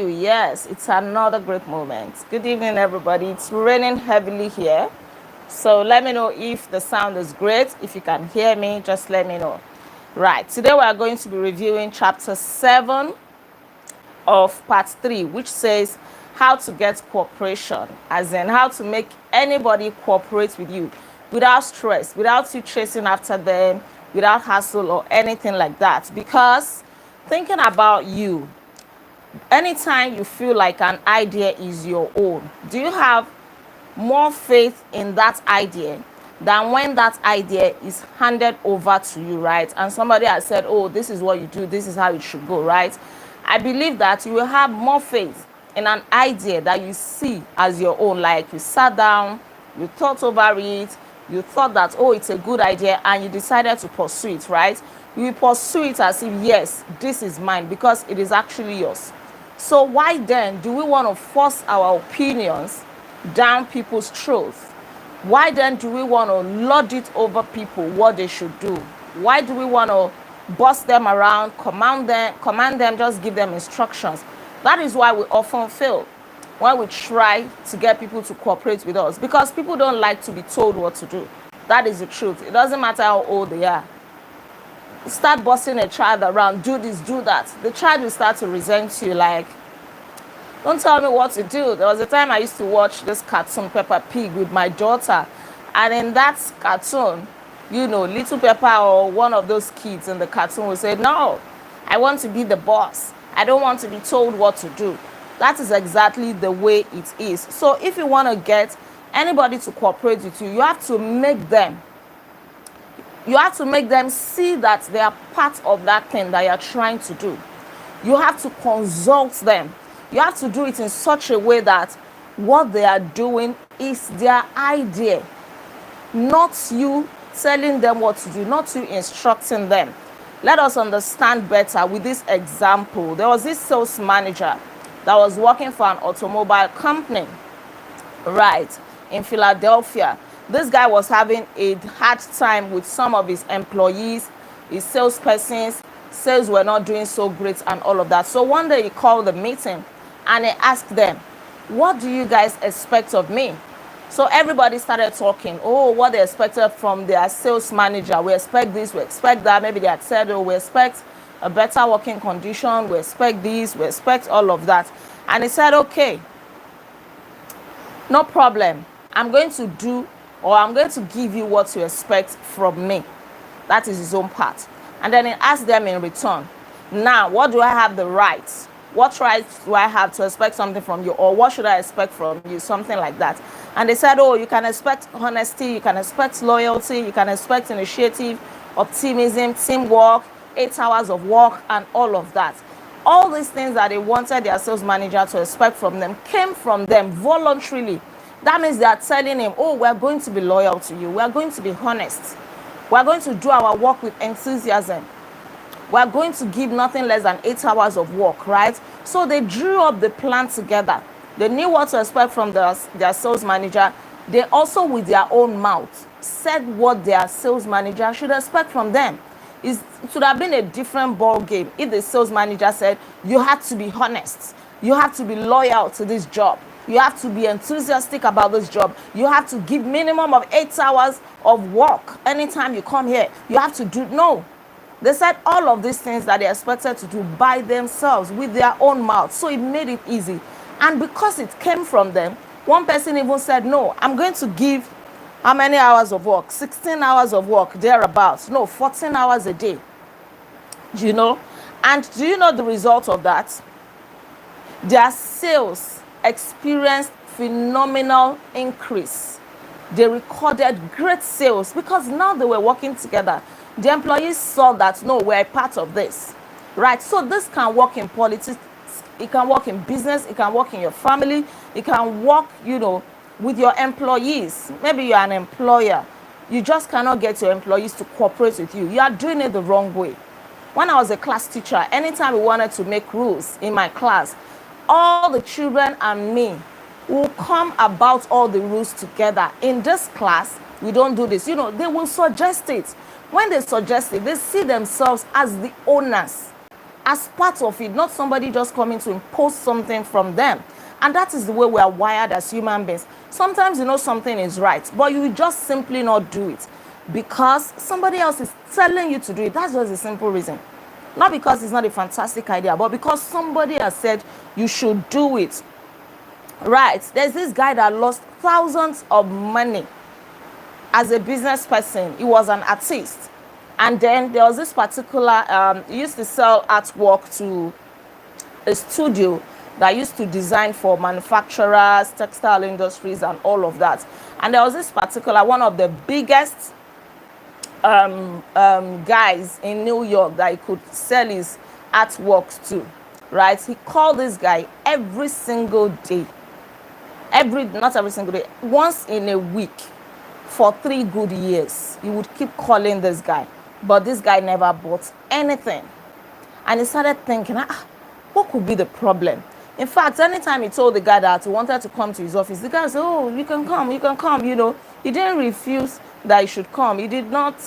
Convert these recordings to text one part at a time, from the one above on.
Yes, it's another great moment. Good evening, everybody. It's raining heavily here. So let me know if the sound is great. If you can hear me, just let me know. Right, today we are going to be reviewing chapter 7 of part 3, which says how to get cooperation, as in how to make anybody cooperate with you without stress, without you chasing after them, without hassle or anything like that. Because thinking about you, anytime you feel like an idea is your own, do you have more faith in that idea than when that idea is handed over to you, right? And somebody has said, oh, this is what you do, this is how it should go, right? I believe that you will have more faith in an idea that you see as your own, like you sat down, you thought over it, you thought that, oh, it's a good idea, and you decided to pursue it, right? You will pursue it as if, yes, this is mine, because it is actually yours. So why then do we want to force our opinions down people's throats? Why then do we want to lord it over people what they should do? Why do we want to boss them around, command them, just give them instructions? That is why we often fail when we try to get people to cooperate with us, because people don't like to be told what to do. That is the truth. It doesn't matter how old they are. Start bossing a child around, do this, do that. The child will start to resent you, like, don't tell me what to do. There was a time I used to watch this cartoon, Peppa Pig, with my daughter. And in that cartoon, Little Peppa or one of those kids in the cartoon will say, no, I want to be the boss. I don't want to be told what to do. That is exactly the way it is. So if you want to get anybody to cooperate with you, you have to make them see that they are part of that thing that you're trying to do. You have to consult them. You have to do it in such a way that what they are doing is their idea, not you telling them what to do, not you instructing them. Let us understand better with this example. There was this sales manager that was working for an automobile company, right, in Philadelphia. This guy was having a hard time with some of his employees, his salespersons. Sales were not doing so great and all of that. So one day he called the meeting and he asked them, what do you guys expect of me? So everybody started talking, oh, what they expected from their sales manager. We expect this, we expect that. Maybe they had said, oh, we expect a better working condition, we expect this, we expect all of that. And he said, okay, no problem. I'm going to give you what you expect from me. That is his own part. And then he asked them in return, now, what do I have the right? What rights do I have to expect something from you? Or what should I expect from you? Something like that. And they said, oh, you can expect honesty, you can expect loyalty, you can expect initiative, optimism, teamwork, 8 hours of work, and all of that. All these things that they wanted their sales manager to expect from them came from them voluntarily. That means they are telling him, oh, we're going to be loyal to you. We're going to be honest. We're going to do our work with enthusiasm. We're going to give nothing less than 8 hours of work, right? So they drew up the plan together. They knew what to expect from their sales manager. They also, with their own mouth, said what their sales manager should expect from them. It should have been a different ball game if the sales manager said, you have to be honest. You have to be loyal to this job. You have to be enthusiastic about this job. You have to give minimum of 8 hours of work anytime you come here. You have to do, no. They said all of these things that they expected to do by themselves with their own mouth. So it made it easy. And because it came from them, one person even said, no, I'm going to give how many hours of work? 16 hours of work, thereabouts. No, 14 hours a day. And do you know the result of that? Their sales experienced phenomenal increase. They recorded great sales because now they were working together. The employees saw that, no, we're a part of this, right? So this can work in politics, it can work in business, it can work in your family, it can work, with your employees. Maybe you're an employer. You just cannot get your employees to cooperate with you. You are doing it the wrong way. When I was a class teacher, anytime we wanted to make rules in my class, all the children and me will come about all the rules together. In this class, we don't do this. They will suggest it. When they suggest it, they see themselves as the owners. as part of it, not somebody just coming to impose something from them. And that is the way we are wired as human beings. Sometimes you know something is right, but you will just simply not do it because somebody else is telling you to do it. That's just a simple reason. Not because it's not a fantastic idea, but because somebody has said you should do it. Right. There's this guy that lost thousands of money as a business person. He was an artist. And then there was this particular, he used to sell artwork to a studio that used to design for manufacturers, textile industries, and all of that. And there was this particular, one of the biggest guys in New York that he could sell his artworks to, right? He called this guy every single day. Not every single day, once in a week for 3 good years. He would keep calling this guy, but this guy never bought anything. And he started thinking, what could be the problem? In fact, anytime he told the guy that he wanted to come to his office, the guy said, oh, you can come, you know. He didn't refuse that he should come. He did not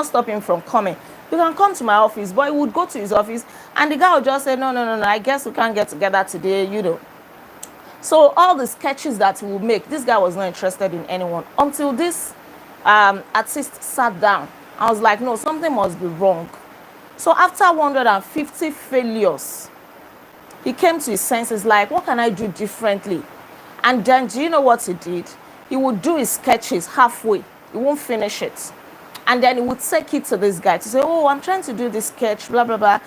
stop him from coming. You can come to my office, but he would go to his office, and the guy would just say, no, I guess we can't get together today, you know. So all the sketches that he would make, this guy was not interested in anyone until this artist sat down. I was like, no, something must be wrong. So after 150 failures, he came to his senses, like, what can I do differently? And then, do you know what he did? He would do his sketches halfway. He won't finish it. And then he would take it to this guy to say, oh, I'm trying to do this sketch, blah, blah, blah.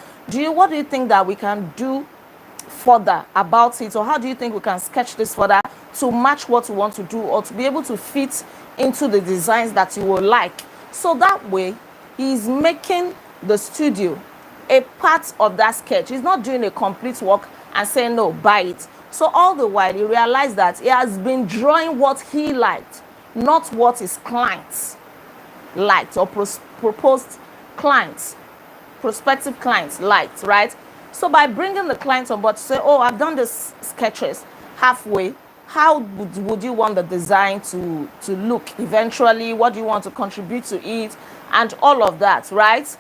What do you think that we can do further about it? Or how do you think we can sketch this further to match what we want to do, or to be able to fit into the designs that you will like? So that way, he's making the studio a part of that sketch. He's not doing a complete work and saying, no, buy it. So all the while, he realized that he has been drawing what he liked, not what his clients liked, or prospective clients liked, right? So by bringing the clients on board to say, oh, I've done this sketches halfway, how would you want the design to look eventually? What do you want to contribute to it? And all of that, right?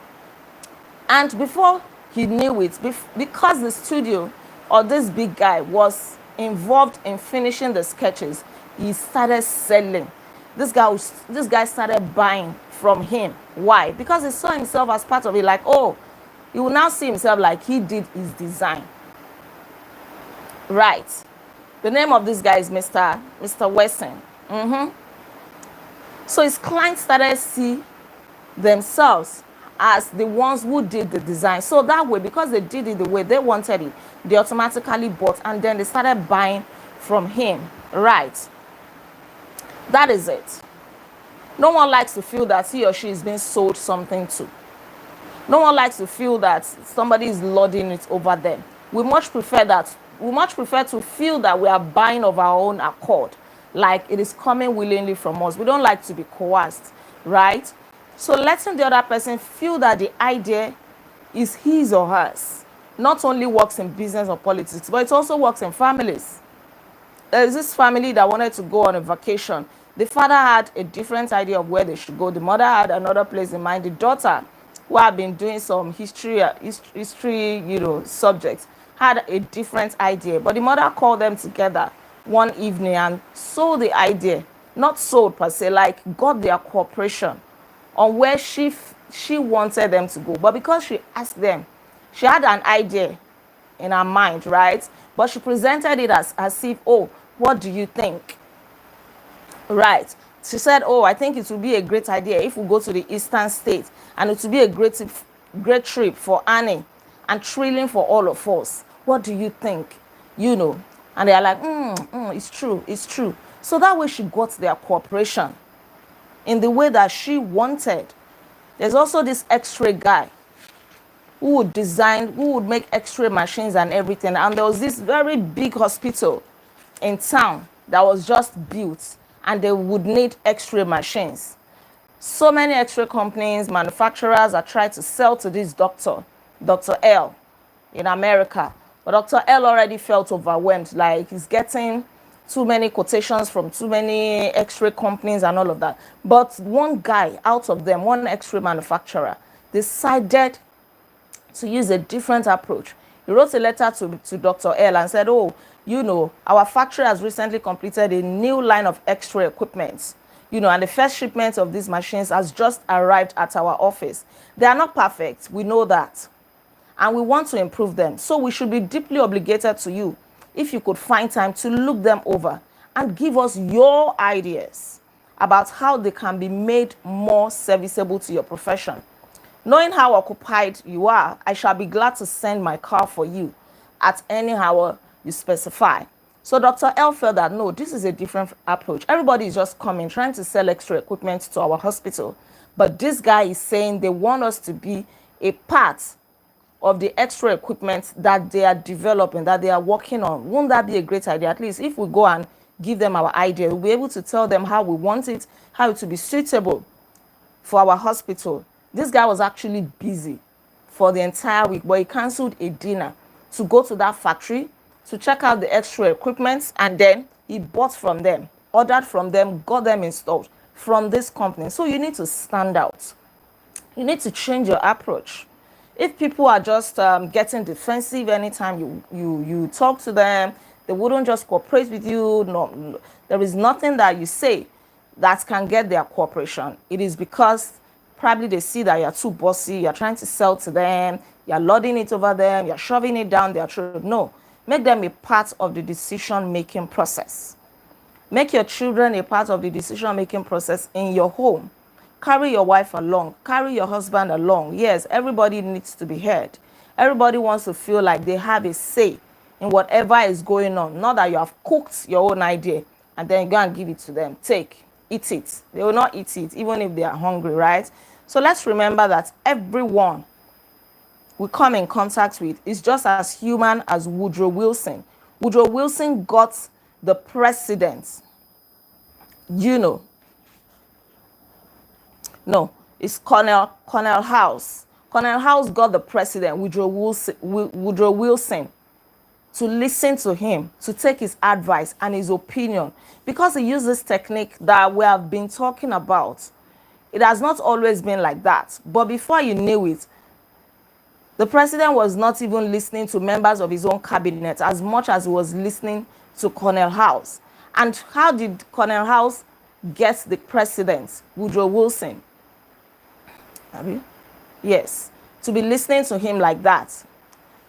And before he knew it, because the studio or this big guy was involved in finishing the sketches, he started selling. This guy started buying from him. Why? Because he saw himself as part of it, like, oh, he will now see himself like he did his design. Right. The name of this guy is Mr. Wesson. So his clients started see themselves as the ones who did the design. So that way, because they did it the way they wanted it, they automatically bought, and then they started buying from him. Right. That is it. No one likes to feel that he or she is being sold something to. No one likes to feel that somebody is lording it over them. We much prefer to feel that we are buying of our own accord, like it is coming willingly from us. We don't like to be coerced, right? So letting the other person feel that the idea is his or hers not only works in business or politics, but it also works in families. There is this family that wanted to go on a vacation. The father had a different idea of where they should go. The mother had another place in mind. The daughter, who had been doing some history, subjects, had a different idea. But the mother called them together one evening and sold the idea. Not sold per se, like got their cooperation on where she wanted them to go. But because she asked them, she had an idea in her mind, right? But she presented it as if, oh, what do you think? Right. She said, oh, I think it would be a great idea if we go to the eastern states, and it would be a great trip for Annie and thrilling for all of us. What do you think? And they are like, it's true. So that way she got their cooperation in the way that she wanted. There's also this X-ray guy who would make X-ray machines and everything. And there was this very big hospital in town that was just built, and they would need X-ray machines. So many X-ray companies, manufacturers are trying to sell to this Dr. L in America. But Dr. L already felt overwhelmed, like he's getting too many quotations from too many X-ray companies and all of that. But one guy out of them, one X-ray manufacturer, decided to use a different approach. He wrote a letter to Dr. L and said, oh, our factory has recently completed a new line of X-ray equipment, and the first shipment of these machines has just arrived at our office. They are not perfect, we know that, and we want to improve them. So we should be deeply obligated to you if you could find time to look them over and give us your ideas about how they can be made more serviceable to your profession. Knowing how occupied you are, I shall be glad to send my car for you at any hour you specify. So Dr. L felt that, no, this is a different approach. Everybody is just coming, trying to sell extra equipment to our hospital. But this guy is saying they want us to be a part of the extra equipment that they are developing, that they are working on. Won't that be a great idea? At least if we go and give them our idea, we'll be able to tell them how we want it, how it to be suitable for our hospital. This guy was actually busy for the entire week, but he canceled a dinner to go to that factory to check out the extra equipment, and then he bought from them, ordered from them, got them installed from this company. So you need to stand out. You need to change your approach. If people are just getting defensive anytime you talk to them, they wouldn't just cooperate with you. No, there is nothing that you say that can get their cooperation. It is because probably they see that you're too bossy, you're trying to sell to them, you're lording it over them, you're shoving it down their throat. No, make them a part of the decision-making process. Make your children a part of the decision-making process in your home. Carry your wife along, carry your husband along. Yes, everybody needs to be heard. Everybody wants to feel like they have a say in whatever is going on. Not that you have cooked your own idea and then you go and give it to them. Take, eat it. They will not eat it, even if they are hungry, right? So let's remember that everyone we come in contact with is just as human as Woodrow Wilson. Woodrow Wilson got the president, no, it's Cornell House. Cornell House got the president, Woodrow Wilson, to listen to him, to take his advice and his opinion, because he used this technique that we have been talking about. It has not always been like that, but before you knew it, the president was not even listening to members of his own cabinet as much as he was listening to Cornell House. And how did Cornell House get the president, Woodrow Wilson? Yes, to be listening to him like that.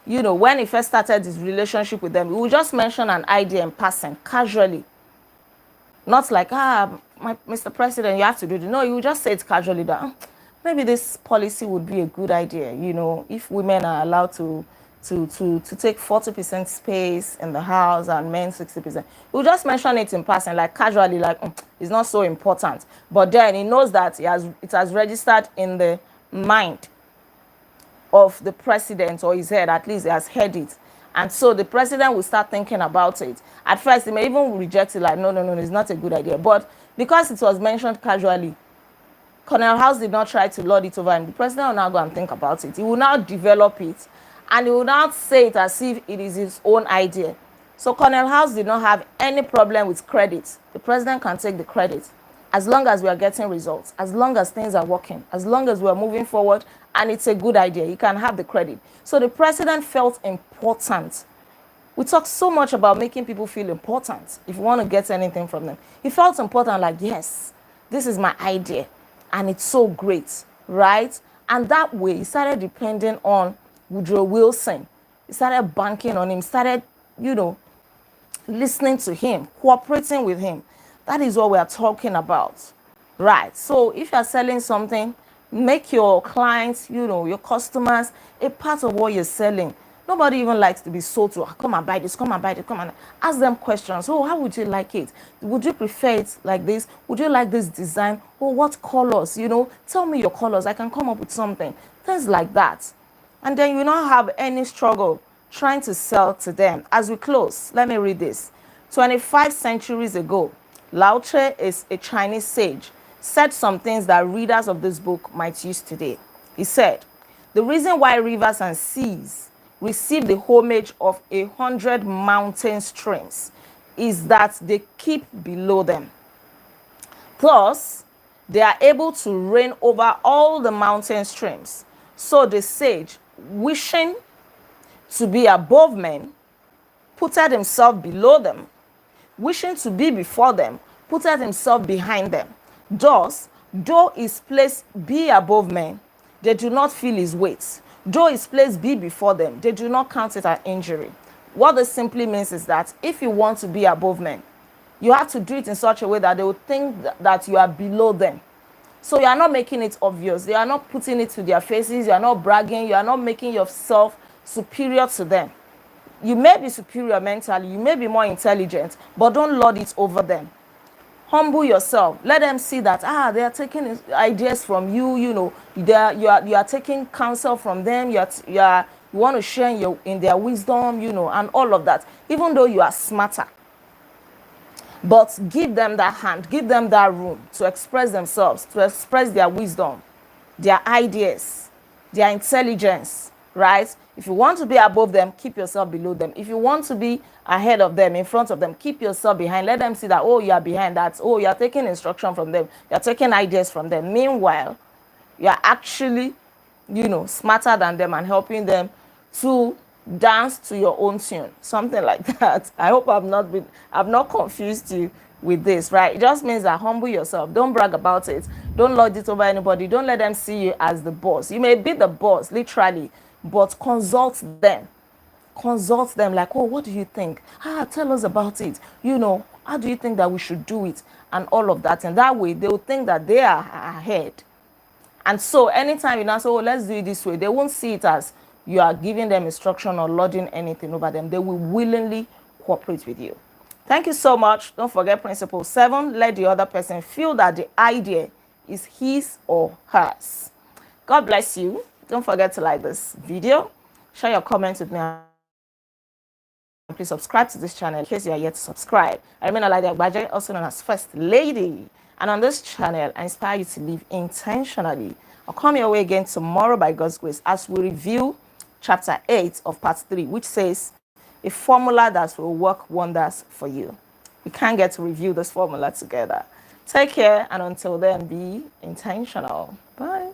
When he first started his relationship with them, he would just mention an idea in passing, casually. Not like, Mr. President, you have to do this. No, he would just say it casually that maybe this policy would be a good idea, if women are allowed to take 40% space in the house and men 60%. We'll just mention it in passing, like casually, like it's not so important. But then he knows that it has registered in the mind of the president, or his head, at least he has heard it. And so the president will start thinking about it. At first, he may even reject it, like, no, it's not a good idea. But because it was mentioned casually, Cornell House did not try to lord it over him. The president will now go and think about it. He will now develop it, and he will now say it as if it is his own idea. So Cornell House did not have any problem with credit. The president can take the credit as long as we are getting results, as long as things are working, as long as we are moving forward, and it's a good idea. He can have the credit. So the president felt important. We talk so much about making people feel important if you want to get anything from them. He felt important, like, yes, this is my idea, and it's so great, right? And that way, he started depending on Woodrow Wilson. He started banking on him, started, listening to him, cooperating with him. That is what we are talking about, right? So if you're selling something, make your clients, your customers, a part of what you're selling. Nobody even likes to be sold to, come and buy this, come and buy this, come and ask them questions. Oh, how would you like it? Would you prefer it like this? Would you like this design? Oh, what colors? Tell me your colors. I can come up with something. Things like that. And then you don't have any struggle trying to sell to them. As we close, let me read this. 25 centuries ago, Lao Tse is a Chinese sage, said some things that readers of this book might use today. He said, the reason why rivers and seas receive the homage of 100 mountain streams is that they keep below them. Plus, they are able to reign over all the mountain streams. So the sage wishing to be above men, putted himself below them. Wishing to be before them, putted himself behind them. Thus, though his place be above men, they do not feel his weight. Though his place be before them, they do not count it an injury. What this simply means is that if you want to be above men, you have to do it in such a way that they will think that you are below them. So you are not making it obvious. You are not putting it to their faces. You are not bragging. You are not making yourself superior to them. You may be superior mentally. You may be more intelligent, but don't lord it over them. Humble yourself. Let them see that they are taking ideas from you. You know, you are taking counsel from them. You want to share in their wisdom. You know, and all of that. Even though you are smarter, but give them that hand, give them that room to express themselves, to express their wisdom, their ideas, their intelligence, right? If you want to be above them, keep yourself below them. If you want to be ahead of them, in front of them, keep yourself behind. Let them see that, oh, you are behind that. Oh, you are taking instruction from them. You are taking ideas from them. Meanwhile, you are actually, you know, smarter than them and helping them to dance to your own tune, something like that. I hope I've not confused you with this, right? It just means that humble yourself. Don't brag about it. Don't lord it over anybody. Don't let them see you as the boss. You may be the boss, literally, but consult them. Consult them like, oh, what do you think? Tell us about it. You know, how do you think that we should do it? And all of that. And that way, they will think that they are ahead. And so anytime you now say, oh, let's do it this way, they won't see it as you are giving them instruction or lording anything over them. They will willingly cooperate with you. Thank you so much. Don't forget principle 7. Let the other person feel that the idea is his or hers. God bless you. Don't forget to like this video. Share your comments with me. And please subscribe to this channel in case you are yet to subscribe. I remain Olaide Agbaje, also known as First Lady. And on this channel, I inspire you to live intentionally. I'll come your way again tomorrow by God's grace as we review chapter 8 of part 3, which says a formula that will work wonders for you. We can't get to review this formula together. Take care, and until then, be intentional. Bye.